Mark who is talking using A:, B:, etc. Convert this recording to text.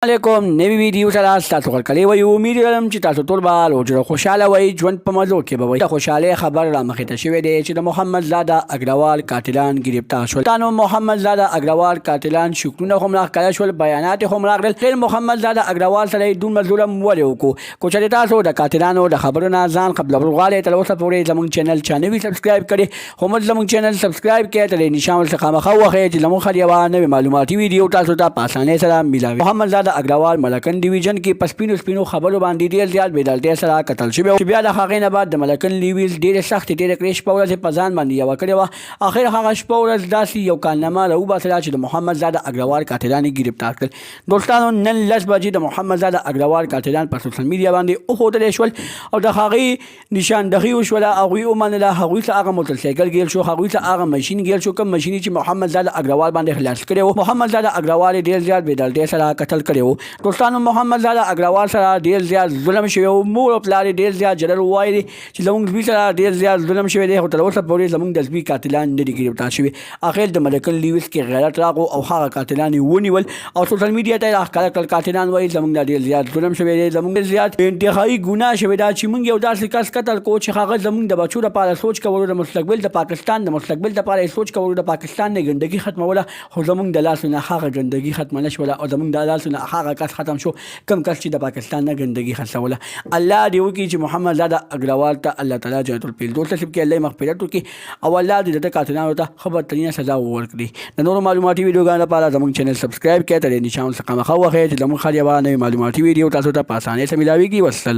A: علیکم نوی ویډیو سره تاسو ورکړی وي امید لرم چې تاسو ټول به روزه خوشاله وئ ژوند په مزو کې به وئ د خوشحالۍ خبر رامخې ته شوی دی چې د محمد زاده اګروال قاتلان گرفتار شول تانو محمد زاده اګروال قاتلان شکلونه هم راښکاره شول بیانات هم راغلل خیر محمد زاده اګروال سره دومره ظلم ولې وکړو که چېرې تاسو د قاتلانو د خبرو نه ځان قبلول غواړئ تر اوسه پورې زموږ چینل چا نه وي سبسکرایب کړی هم زموږ چینل سبسکرایب کړئ تر نشان ورڅخه خامخا وښیئ چې زموږ هر یوه نوې معلوماتي ویډیو تاسو ته په اسانۍ سره میلاوي محمد زاده اګروال ملکن ډیویژن کې په سپینو خبرو باندې ډېر زیات بېدلتیا سره قتل شوی چې بیا د هغې نه بعد د ملکن ډیویژ ډېرې سختې تېرې کړې شپه ورځ په ځان باندې یوه کړې وه اخر هغه شپه ورځ داسې یو کارنامه راوباسله چې د محمد زاده اګروال قاتلان یې ګرفتار کړل دوستانو نن 10 بجې د محمد زاده اګروال قاتلان په سوشل میډیا باندې وښودلی شول او د هغې نشاندهي وشوله هغوی ومنله هغوی څه هغه موټرسایکل ګیل شو هغوی څه هغه ماشین ګیل شو کوم ماشین چې محمد زاده اګروال باندې خلاص کړی و محمد زاده اګروال ډېر زیات بېدلتیا سره قتل کړی و دوستانو محمد زاده اګروال سره ډېر زیات ظلم شوی و مور او پلار یې ډېر زیات جلل ووایي دي چې زموږ زوی سره ډېر زیات ظلم شوی دی خو تر اوسه پورې زموږ د زوی قاتلان نه دي ګرفتار شوي اخر د ملکن لیویس کې غیرت راغو او هغه قاتلان یې ونیول او سوشل میډیا ته یې راښکاره کړل قاتلان وایي زموږ نه ډېر زیات ظلم شوی دی زموږ زیات انتهایي ګناه شوې ده چې موږ یو داسې کس قتل کوو چې هغه زموږ د بچو لپاره سوچ کولو د مستقبل د پاکستان د مستقبل لپاره یې سوچ کولو د پاکستان نه ګندګي ختموله خو زموږ د لاسو نه هغه ګندګي ختمه نه شوله او زموږ د لاسو نه هغه کس ختم شو کوم کس چې د پاکستان نه ګندګي خرڅوله الله دې وکړي چې محمد زاده اګروال ته الله تعالی جنت الفردوس نصیب کړي الله یې مغفرت وکړي او الله دې د قاتلانو ته ښه بدترینه سزا ورکړي د نورو معلوماتي ویډیوګانو لپاره زموږ چینل سبسکرایب کړئ تر نشان څخه مخه وښیئ چې زموږ هر یوه نوې معلوماتي ویډیو تاسو ته په اسانۍ سره میلاویږي والسلام